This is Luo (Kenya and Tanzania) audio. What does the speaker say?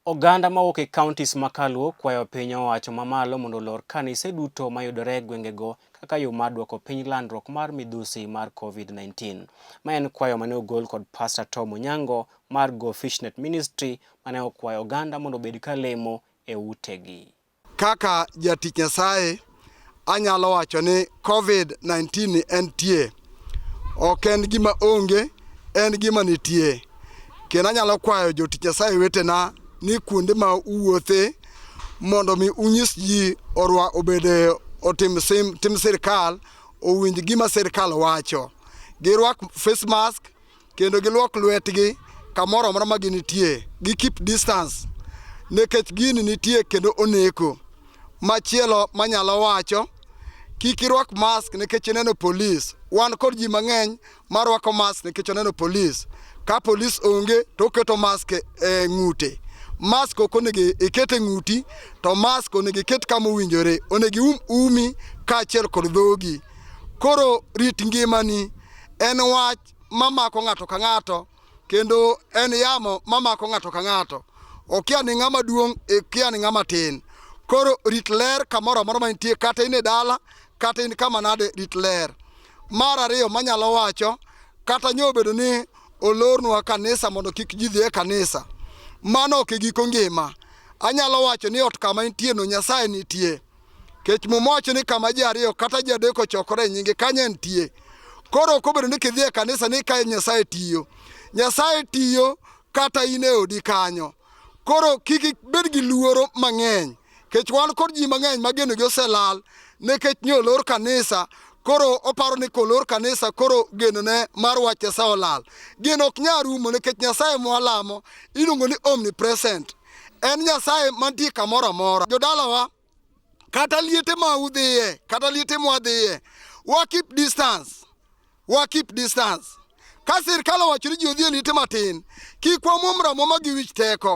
Oganda mawuok e counties makaluo kwayo piny owacho mamalo mondo olor kanise duto mayudore e gwengego kaka yo mar duoko piny landruok mar midhusi mar COVID-19. Ma en kwayo mane ogol kod Pastor Tom Onyango mar Go Fishnet Ministry mane okwayo oganda mondo obed ka lemo e utegi. Kaka jatich Nyasaye anyalo wacho ni COVID-19 en tie. Ok en gima onge, en gima nitie. Kendo anyalo kwayo jotich Nyasaye wetena ni kuonde ma uwuothe mondo mi unyis ji obede tim sirkal owinj gima sirkal wacho. Girwak face mask kendo giluok lwetgi kamoro amora ma ginitie. Gi keep distance nikech gini nitie kendo oneko. Machielo manyalo wacho, kik irwak mask nikech ineno polis. Wan kod ji mang'eny marwako mask nikech oneno polis. Ka polis onge to oketo mask e ng'ute. Mask ok onego iket e ng'uti, to mask onego iket kama owinjore. Onego umi kaachiel kod dhogi. Koro rit ngimani en wach mamako ng'ato ka ng'ato, kendo en yamo mamako ng'ato ka ng'ato. Okia ni ng'ama duong', okia ni ng'ama tin. Koro rit ler kamoro amora mantie, kata in e dala, kata in kama nade, rit ler. Mar ariyo manyalo wacho, kata nyobedo ni olornwa kanisa mondo kik ji dhi e kanisa. Mano ok giko ngima. Anyalo wacho ni ot kama intie no Nyasaye nitie. Kech mumocho ni kama ji ariyo kata ji adek ochokore nyinge kanyo nitie. Koro ok obedo ni kidhi e kanisa ni kae Nyasaye tiyo. Nyasaye tiyo kata in e odi kanyo. Koro kik ibed gi luoro mang'eny. Kech wan kod ji mang'eny mageno gi oselal nikech ni olor kanisa. Koro oparo ni kolor kanisa koro geno ne mar wach Nyasaye olal. Geno ok nyal rumo nikech Nyasaye mwalamo iluongo ni omnipresent. En Nyasaye mantie kamoro amora. Jodalawa kata liete ma udhiye, kata liete mwadhiye, wa keep distance. Wa keep distance. Ka sirkal owacho ni ji odhi e liete matin, kik wamuom ramo ma gi wich teko.